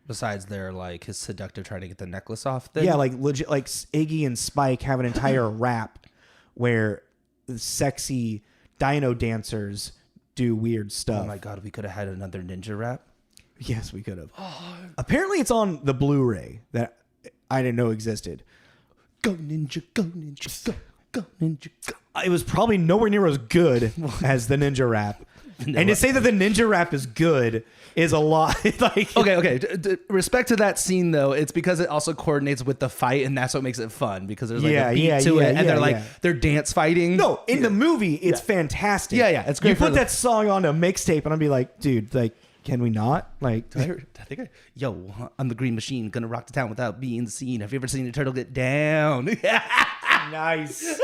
B: Besides their like his seductive trying to get the necklace off thing.
A: Yeah, like legit, like Iggy and Spike have an entire rap where the sexy dino dancers do weird stuff.
B: Oh my god, we could have had another ninja rap.
A: Yes, we could have. Apparently, it's on the Blu-ray that I didn't know existed.
B: Go ninja, go ninja, go ninja, go.
A: It was probably nowhere near as good as the ninja rap. And to say that the ninja rap is good is a lot. Like,
B: Okay. Respect to that scene though, it's because it also coordinates with the fight, and that's what makes it fun because there's like a beat to it, and they're dance fighting.
A: No, in the movie, it's fantastic.
B: Yeah, it's great.
A: You put that song on a mixtape, and I'd be like, dude, like, can we not? Like,
B: I'm the Green Machine, gonna rock the town without being seen. Have you ever seen a turtle get down?
A: nice.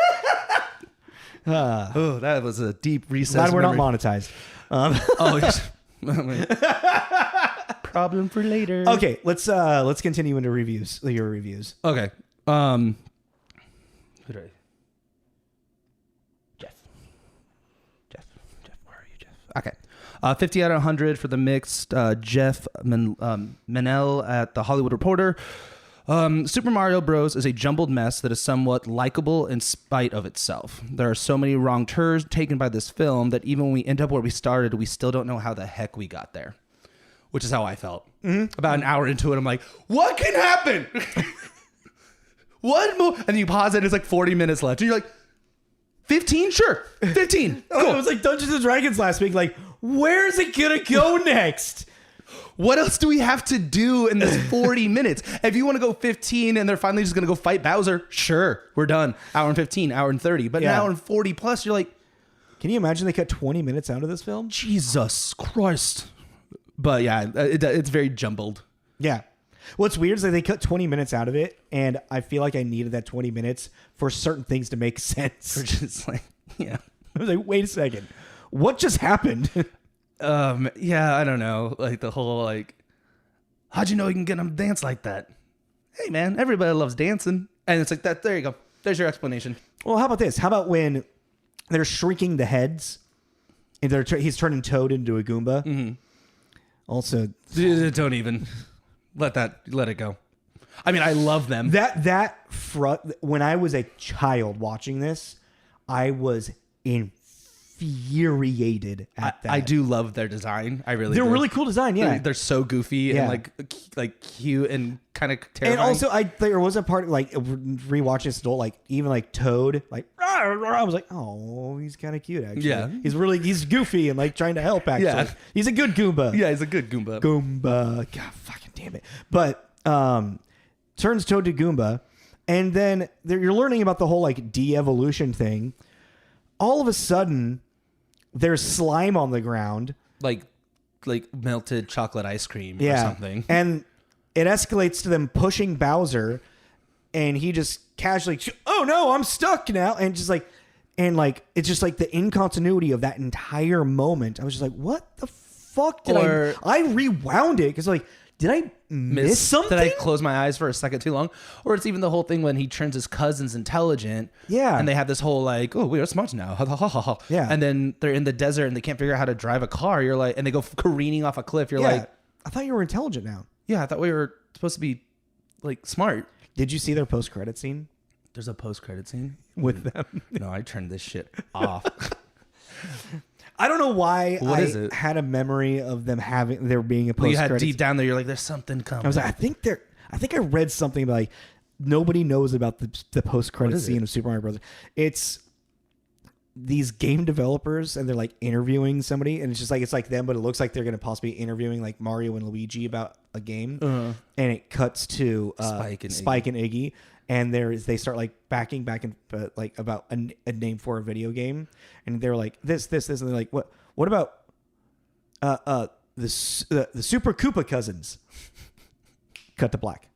B: Oh, that was a deep recess.
A: Glad we're not monetized.
B: Problem for later.
A: Okay, let's continue into reviews. Your reviews.
B: Okay. Who do I? Jeff, where are you, Jeff? Okay. 50 out of 100 for the mixed. Jeff Menel at the Hollywood Reporter. Super Mario Bros. Is a jumbled mess that is somewhat likable in spite of itself. There are so many wrong turns taken by this film that even when we end up where we started, we still don't know how the heck we got there. Which is how I felt. Mm-hmm. About an hour into it, I'm like, what can happen? What more? And then you pause it, and it's like 40 minutes left. And you're like, 15? Sure. 15. Cool.
A: It was like Dungeons and Dragons last week. Like, where's it going to go next?
B: What else do we have to do in this 40 minutes? If you want to go 15 and they're finally just going to go fight Bowser, sure, we're done. Hour and 15, hour and 30. But an hour and 40 plus, you're like...
A: Can you imagine they cut 20 minutes out of this film?
B: Jesus Christ. But yeah, it's very jumbled.
A: Yeah. What's weird is that they cut 20 minutes out of it, and I feel like I needed that 20 minutes for certain things to make sense.
B: For just like, yeah.
A: I was like, wait a second. What just happened?
B: Yeah, I don't know. Like the whole like, how'd you know you can get them to dance like that? Hey man, everybody loves dancing. And it's like that. There you go. There's your explanation.
A: Well, how about this? How about when they're shrinking the heads and he's turning Toad into a Goomba? Mm-hmm. Also,
B: don't even let it go. I mean, I love them.
A: When I was a child watching this, I was infuriated at that.
B: I do love their design. I really
A: They're
B: do.
A: really cool design, yeah.
B: They're so goofy and like cute and kind of terrifying.
A: And also, there was a part like rewatching this adult, like even like Toad, like I was like, oh, he's kind of cute actually.
B: Yeah,
A: he's goofy and like trying to help actually. Yeah. He's a good Goomba.
B: Yeah, he's a good Goomba.
A: God, fucking damn it! But turns Toad to Goomba, and then you're learning about the whole like de-evolution thing. All of a sudden, there's slime on the ground,
B: like melted chocolate ice cream or something,
A: and it escalates to them pushing Bowser, and he just casually, oh no, I'm stuck now, and just like, it's just like the incontinuity of that entire moment. I was just like, what the fuck did I rewound it because like, did I miss something?
B: Did I close my eyes for a second too long? Or it's even the whole thing when he turns his cousins intelligent.
A: Yeah.
B: And they have this whole like, oh, we are smart now.
A: Yeah.
B: And then they're in the desert and they can't figure out how to drive a car. You're like, and they go careening off a cliff. You're like,
A: I thought you were intelligent now.
B: Yeah, I thought we were supposed to be like smart.
A: Did you see their post-credit scene?
B: There's a post-credit scene
A: with them.
B: No, I turned this shit off.
A: I don't know why had a memory of them there being a post-credit.
B: You had deep down there, you're like, there's something coming.
A: I was like, I think I read something about like nobody knows about the post-credit scene of Super Mario Bros. It's these game developers and they're like interviewing somebody, and it's like them, but it looks like they're going to possibly be interviewing like Mario and Luigi about a game, and it cuts to Spike and Iggy, and they start like backing back and like about a name for a video game, and they're like this, and they're like, what about the Super Koopa cousins? Cut to black.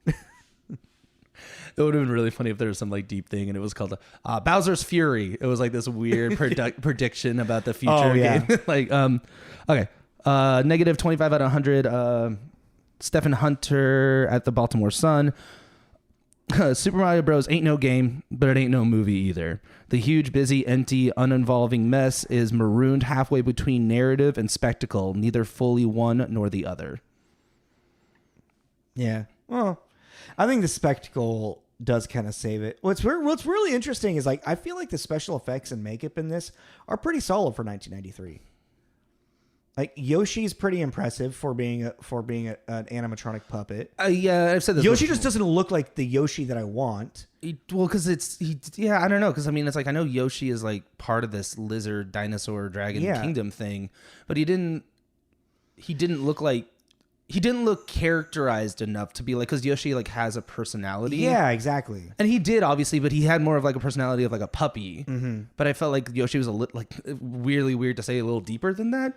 B: It would have been really funny if there was some like deep thing and it was called Bowser's Fury. It was like this weird prediction about the future game. Like, okay. Negative 25 out of 100. Stephen Hunter at the Baltimore Sun. Super Mario Bros. Ain't no game, but it ain't no movie either. The huge, busy, empty, uninvolving mess is marooned halfway between narrative and spectacle, neither fully one nor the other.
A: Yeah. Well, I think the spectacle does kind of save it. What's really interesting is like I feel like the special effects and makeup in this are pretty solid for 1993. Like Yoshi's pretty impressive for being an animatronic puppet.
B: Yeah, I've said this.
A: Yoshi just doesn't look like the Yoshi that I want.
B: Well, because I don't know. Because I mean, it's like I know Yoshi is like part of this lizard, dinosaur, dragon kingdom thing, but he didn't look characterized enough to be like, because Yoshi like has a personality.
A: Yeah, exactly.
B: And he did obviously, but he had more of like a personality of like a puppy. Mm-hmm. But I felt like Yoshi was like weirdly weird to say, a little deeper than that.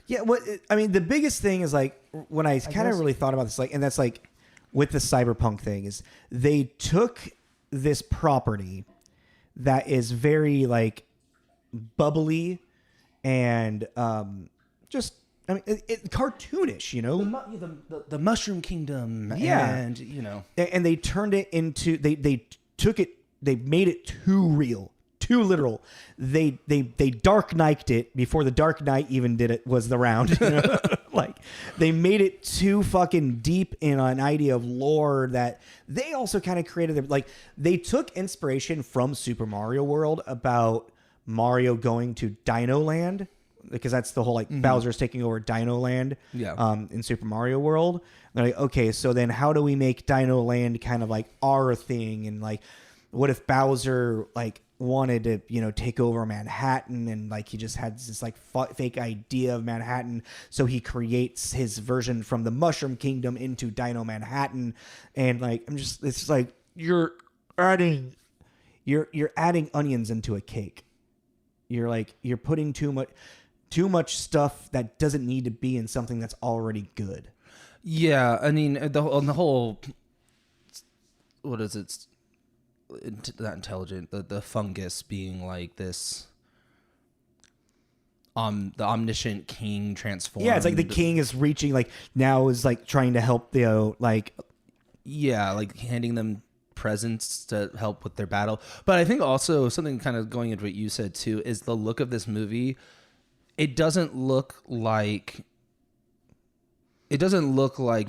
A: Yeah, the biggest thing is like when I kind of really thought about this, like, and that's like with the cyberpunk thing, is they took this property that is very like bubbly and just, I mean, it cartoonish, you know,
B: the Mushroom Kingdom, and you know,
A: and they turned it into they took it, they made it too real. Too literal. They Dark Knight'd it before the Dark Knight even was around. You know? Like they made it too fucking deep in an idea of lore that they also kind of created. Like they took inspiration from Super Mario World about Mario going to Dino Land, because that's the whole like Bowser's taking over Dino Land. In Super Mario World. They're like, okay, so then how do we make Dino Land kind of like our thing? And like, what if Bowser like wanted to, you know, take over Manhattan, and like he just had this like fake idea of Manhattan, so he creates his version from the Mushroom Kingdom into Dino Manhattan, and like it's like you're adding onions into a cake. You're putting too much stuff that doesn't need to be in something that's already good.
B: Yeah, I mean the whole, what is it? Not intelligent, the fungus being like this the omniscient king transformed.
A: Yeah, it's like the king is reaching, like now is like trying to help the like
B: handing them presents to help with their battle. But I think also something kind of going into what you said too is the look of this movie. It doesn't look like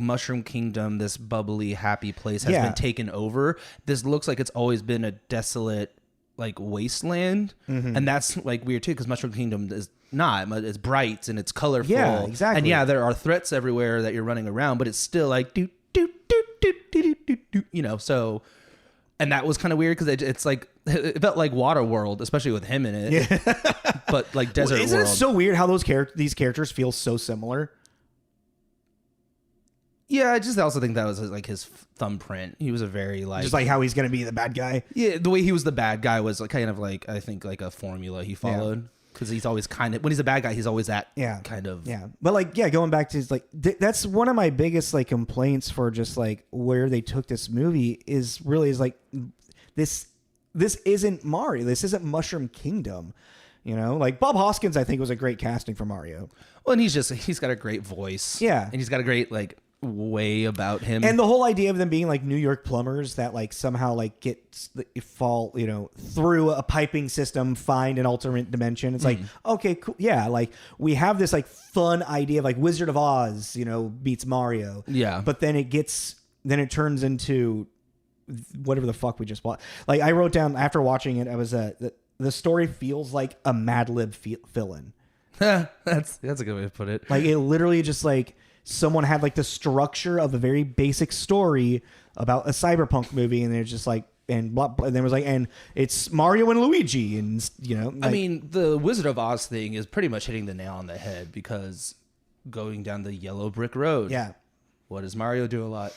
B: Mushroom Kingdom, this bubbly, happy place, has been taken over. This looks like it's always been a desolate, like, wasteland. Mm-hmm. And that's, like, weird, too, because Mushroom Kingdom is not. It's bright and it's colorful.
A: Yeah, exactly.
B: And, yeah, there are threats everywhere that you're running around, but it's still, like, you know, so... And that was kind of weird, because it's, like... It felt like Waterworld, especially with him in it. Yeah. But, like, Desert World.
A: Isn't it so weird how these characters feel so similar?
B: Yeah, I just also think that was like his thumbprint. He was a very like,
A: just like how he's gonna be the bad guy.
B: Yeah, the way he was the bad guy was like kind of like, I think like a formula he followed, because he's always kind of, when he's a bad guy, he's always that kind of.
A: Yeah, but like going back to like that's one of my biggest like complaints for just like where they took this movie is like this isn't Mario. This isn't Mushroom Kingdom. You know, like Bob Hoskins, I think was a great casting for Mario.
B: Well, and he's got a great voice.
A: Yeah,
B: and he's got a great like way about him,
A: and the whole idea of them being like New York plumbers that like somehow like fall, you know, through a piping system, find an alternate dimension. It's like, okay, cool. Yeah, like we have this like fun idea of like Wizard of Oz, you know, beats Mario.
B: Yeah,
A: but then it turns into whatever the fuck we just watched. Like I wrote down after watching it, I was the story feels like a Mad Lib fill-in.
B: That's a good way to put it.
A: Like it literally just like someone had like the structure of a very basic story about a cyberpunk movie, and they're just like, and blah, blah, and then it was like, and it's Mario and Luigi, and you know, like,
B: I mean, the Wizard of Oz thing is pretty much hitting the nail on the head, because going down the yellow brick road.
A: Yeah.
B: What does Mario do a lot?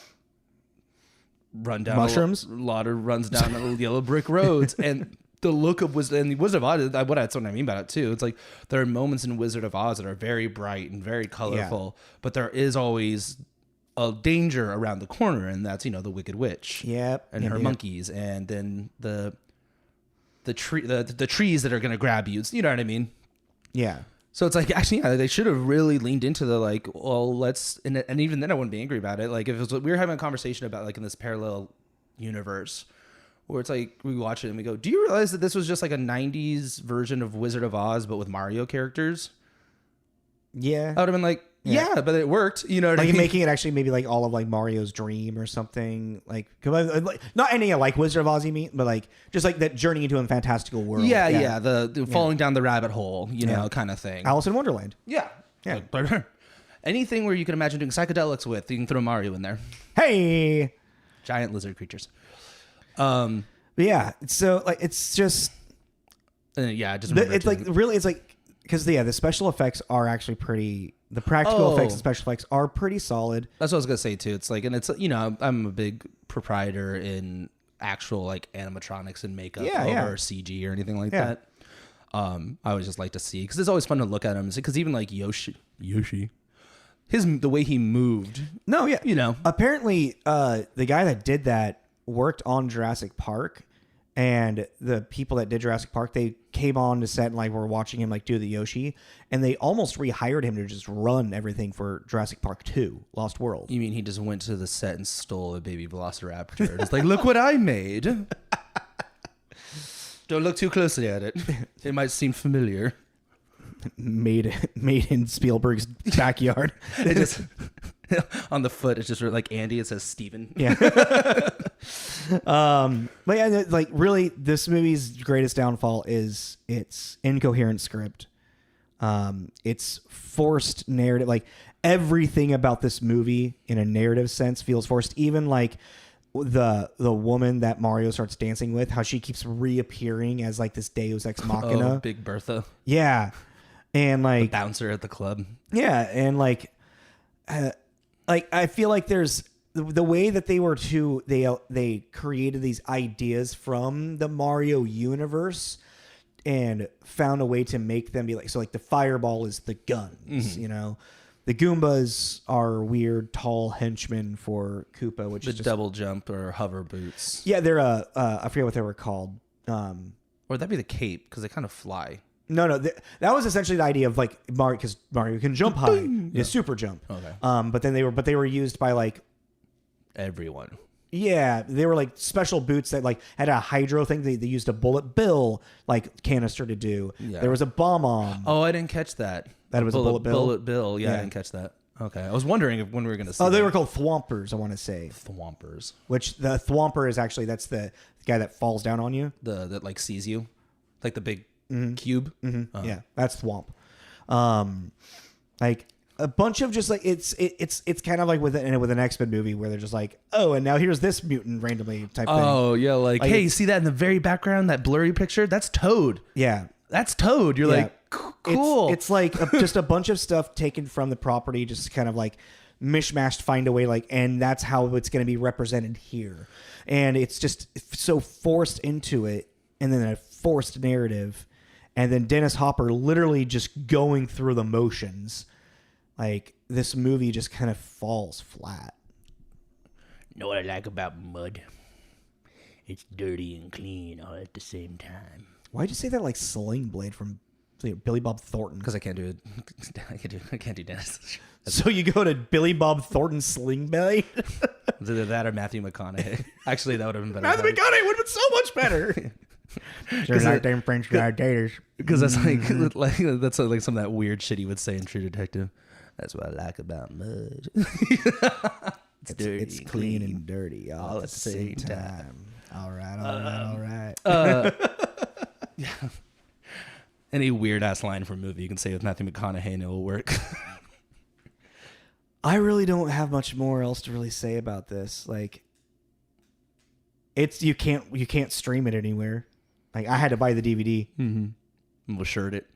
B: run down
A: mushrooms.
B: A lot of runs down the yellow brick roads, and the look of Wizard of Oz. That's what I mean by it too. It's like there are moments in Wizard of Oz that are very bright and very colorful, but there is always a danger around the corner, and that's the Wicked Witch.
A: Yep.
B: And her monkeys, and then the trees that are going to grab you. You know what I mean?
A: Yeah.
B: So it's like, actually, they should have really leaned into the like, well, let's, and even then I wouldn't be angry about it. Like if it was, we were having a conversation about like in this parallel universe where it's like, we watch it and we go, do you realize that this was just like a 90s version of Wizard of Oz, but with Mario characters?
A: Yeah.
B: I would have been like, yeah, but it worked. You know what I mean?
A: Making it actually maybe like all of like Mario's dream or something. Like not any like Wizard of Oz, you mean, but like just like that journey into a fantastical world.
B: Yeah. The falling down the rabbit hole, you know, kind of thing.
A: Alice in Wonderland.
B: Yeah. Anything where you can imagine doing psychedelics with, you can throw Mario in there.
A: Hey,
B: giant lizard creatures.
A: Yeah. So like it's just it's like really it's like because the special effects are actually pretty. The practical effects and special effects are pretty solid.
B: That's what I was gonna say too. It's like, and it's I'm a big proprietor in actual like animatronics and makeup over CG or anything like that. I always just like to see because it's always fun to look at him because even like Yoshi, the way he moved.
A: No, yeah, apparently the guy that did that worked on Jurassic Park. And the people that did Jurassic Park, they came on to set and like were watching him like do the Yoshi, and they almost rehired him to just run everything for Jurassic Park 2, Lost World.
B: You mean he just went to the set and stole a baby velociraptor? It's like, look what I made. Don't look too closely at it. It might seem familiar.
A: Made in Spielberg's backyard.
B: It just on the foot. It's just like Andy. It says Steven.
A: Yeah. But yeah, like really, this movie's greatest downfall is its incoherent script. It's forced narrative. Like everything about this movie, in a narrative sense, feels forced. Even like the woman that Mario starts dancing with, how she keeps reappearing as like this Deus Ex Machina.
B: Oh, Big Bertha.
A: Yeah. And like
B: the bouncer at the club.
A: Yeah, and like I feel like there's the way that they created these ideas from the Mario universe and found a way to make them be like, so like the fireball is the guns, the Goombas are weird tall henchmen for Koopa, which is just
B: double jump or hover boots.
A: Yeah, they're I forget what they were called.
B: Or that'd be the cape because they kind of fly.
A: No, that was essentially the idea of like Mario, because Mario can jump high, super jump. Okay. But then they were used by like
B: everyone.
A: Yeah, they were like special boots that like had a hydro thing. They used a bullet bill like canister to do. Yeah. There was a bomb.
B: Oh, I didn't catch that.
A: That was a bullet bill.
B: Bullet bill. Yeah, I didn't catch that. Okay, I was wondering when we were going to see.
A: Oh, they were called thwompers. I want to say
B: thwompers.
A: Which the thwomper is actually that's the guy that falls down on you.
B: That like sees you, like the big cube.
A: Mm-hmm. Oh. Yeah, that's thwomp. Like a bunch of just like it's kind of like with an X-Men movie where they're just like, oh, and now here's this mutant randomly type thing.
B: Oh yeah, like hey, you see that in the very background, that blurry picture? That's Toad.
A: Yeah,
B: that's Toad. You're like, cool.
A: It's like just a bunch of stuff taken from the property, just kind of like mishmashed, find a way like, and that's how it's going to be represented here. And it's just so forced into it, and then a forced narrative, and then Dennis Hopper literally just going through the motions. Like, this movie just kind of falls flat.
B: You know what I like about mud? It's dirty and clean all at the same time.
A: Why'd you say that like Sling Blade from Billy Bob Thornton?
B: Because I can't do it. I can't do Dennis.
A: So you go to Billy Bob Thornton Sling Blade?
B: It's either that or Matthew McConaughey. Actually, that would have been better.
A: Matthew McConaughey would have been so much better. Because like them French guy daters.
B: Because that's like that's like some of that weird shit he would say in True Detective. That's what I like about mud. It's dirty,
A: it's clean and dirty all at the same time. All right.
B: Yeah. Any weird ass line from a movie you can say with Matthew McConaughey and it will work.
A: I really don't have much more else to really say about this. Like, it's you can't stream it anywhere. Like, I had to buy the DVD.
B: Mm-hmm. We'll shirt it.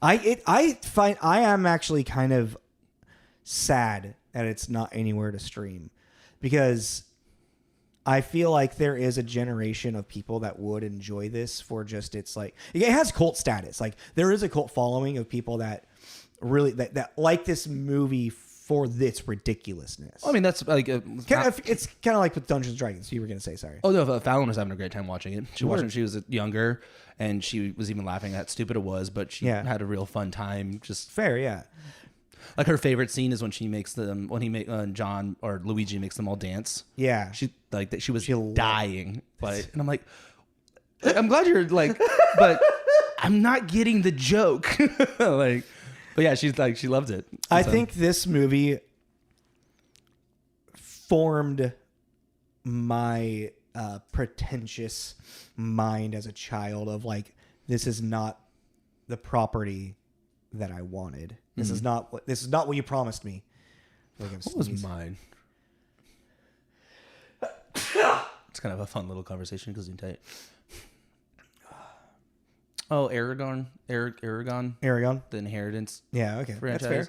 A: I am actually kind of sad that it's not anywhere to stream, because I feel like there is a generation of people that would enjoy this for just it has cult status. Like there is a cult following of people that really that like this movie for this ridiculousness.
B: I mean, that's like
A: it's kind of like with Dungeons and Dragons. You were gonna say sorry.
B: Oh no, Fallon was having a great time watching it. She watched it when she was younger, and she was even laughing at how stupid it was, but she had a real fun time. Just
A: fair, yeah.
B: Like her favorite scene is when John or Luigi makes them all dance.
A: Yeah,
B: she was dying, and I'm like, I'm glad you're like, but I'm not getting the joke. Like, but yeah, she's like, she loves it.
A: I think this movie formed my pretentious mind as a child of like, this is not the property that I wanted. This is not what you promised me.
B: What was mine? It's kind of a fun little conversation because you tight. Oh, Aragon, the Inheritance.
A: Yeah, okay,
B: franchise.
A: That's fair.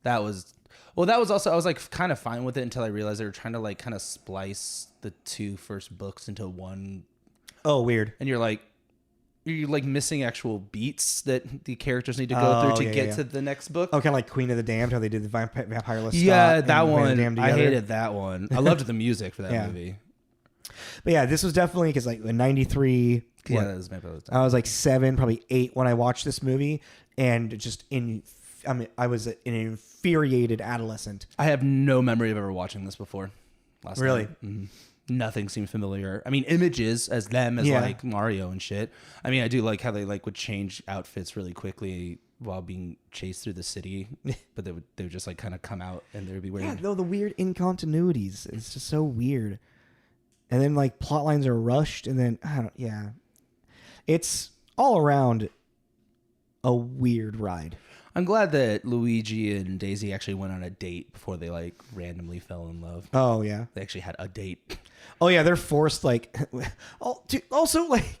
B: That was also, I was like kind of fine with it until I realized they were trying to like kind of splice the 2 first books into one.
A: Oh, weird.
B: And you're like missing actual beats that the characters need to go through to get to the next book.
A: Oh, kind of like Queen of the Damned, how they did the vampire-less.
B: Yeah, that one. I hated that one. I loved the music for that movie.
A: But yeah, this was definitely because like in '93.
B: Yeah, that was my post.
A: I was like 7, probably 8 when I watched this movie, and just I was an infuriated adolescent.
B: I have no memory of ever watching this before.
A: Really?
B: Mm-hmm. Nothing seemed familiar. I mean, images as them as like Mario and shit. I mean, I do like how they like would change outfits really quickly while being chased through the city, but they would just like kind of come out and they would be wearing.
A: Yeah, though the weird incontinuities, it's just so weird. And then like plot lines are rushed, and then it's all around a weird ride.
B: I'm glad that Luigi and Daisy actually went on a date before they like randomly fell in love.
A: Oh yeah,
B: they actually had a date.
A: Oh yeah, they're forced like. Also, like,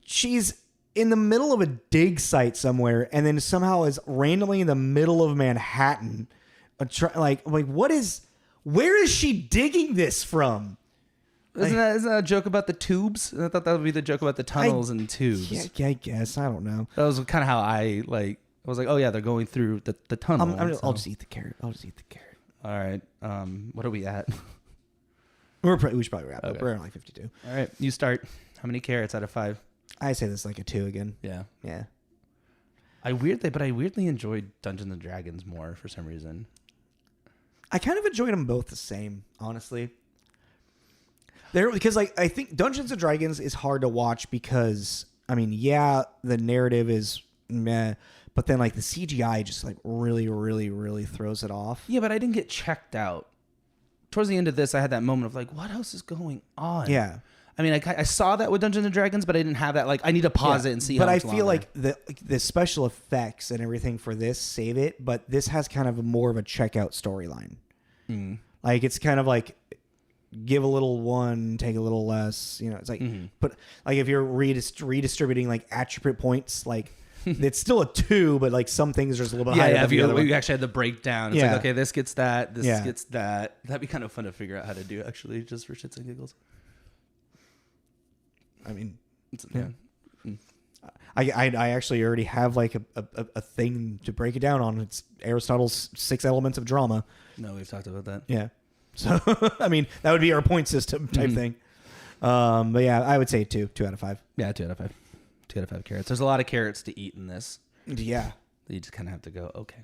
A: she's in the middle of a dig site somewhere, and then somehow is randomly in the middle of Manhattan. Like what is? Where is she digging this from?
B: Isn't that a joke about the tubes? I thought that would be the joke about the tunnels and tubes.
A: Yeah, I guess. I don't know.
B: That was kind of how I was like, oh yeah, they're going through the tunnel.
A: I'll just eat the carrot.
B: All right. What are we at?
A: We should probably wrap up. We're at like 52.
B: All right. You start. How many carrots out of 5?
A: I say this is like a 2 again.
B: Yeah.
A: Yeah.
B: I weirdly enjoyed Dungeons and Dragons more for some reason.
A: I kind of enjoyed them both the same, honestly. Because like I think Dungeons and Dragons is hard to watch because I mean, yeah, the narrative is meh, but then like the CGI just like really, really, really throws it off.
B: Yeah, but I didn't get checked out. Towards the end of this, I had that moment of like, what else is going on?
A: Yeah.
B: I mean, I saw that with Dungeons and Dragons, but I didn't have that. Like, I need to pause it and see.
A: But I feel like the special effects and everything for this save it. But this has kind of more of a checkout storyline. Like it's kind of like give a little one, take a little less. You know, it's like but like if you're redistributing like attribute points, like it's still a 2, but like some things are just a little bit higher.
B: Yeah, if you actually had the breakdown. It's like, okay, this gets that, this gets that. That'd be kind of fun to figure out how to do actually, just for shits and giggles.
A: I mean, I actually already have like a thing to break it down on. It's Aristotle's 6 elements of drama.
B: No, we've talked about that.
A: Yeah. So, I mean, that would be our point system type thing. But yeah, I would say 2 out of 5.
B: Yeah, 2 out of 5. 2 out of 5 carrots. There's a lot of carrots to eat in this.
A: Yeah.
B: You just kind of have to go, okay.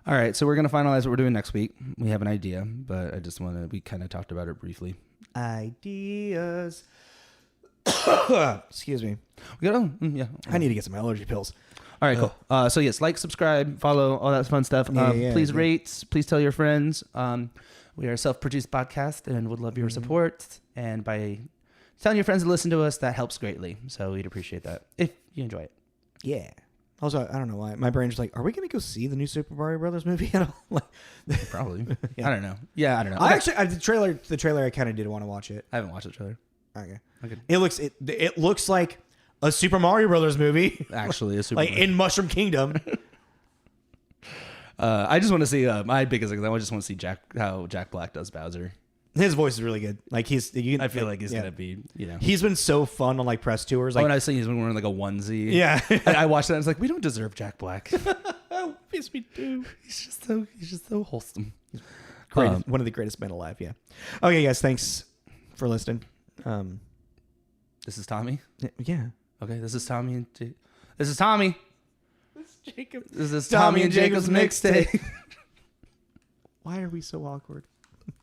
B: All right, so we're going to finalize what we're doing next week. We have an idea, but we kind of talked about it briefly.
A: Ideas. Excuse me.
B: Yeah.
A: I need to get some allergy pills.
B: All right, cool. So yes, like, subscribe, follow, all that fun stuff. Please rate. Please tell your friends. We are a self-produced podcast and would love your support. And by telling your friends to listen to us, that helps greatly. So we'd appreciate that if you enjoy it.
A: Yeah. Also, I don't know why my brain's like, are we going to go see the new Super Mario Brothers movie?
B: Probably. Yeah. I don't know. Yeah, I don't know.
A: Okay. Actually, the trailer, I kind of did want to watch it.
B: I haven't watched the trailer.
A: Okay. It looks like a Super Mario Brothers movie.
B: Actually, a Super
A: like in Mushroom Kingdom.
B: I just want to see my biggest thing. I just want to see how Jack Black does Bowser.
A: His voice is really good. Like
B: I feel like he's gonna be,
A: He's been so fun on like press tours. Like,
B: when I was saying he's been wearing like a onesie.
A: Yeah.
B: I watched that. I was like, we don't deserve Jack Black.
A: Yes, we do.
B: He's just so wholesome.
A: Great, one of the greatest men alive. Yeah. Okay, guys. Thanks for listening.
B: This is Tommy.
A: Yeah.
B: Okay, this is Tommy and this is Tommy.
A: This is Jacob.
B: This is Tommy and Jacob's mixtape.
A: Why are we so awkward?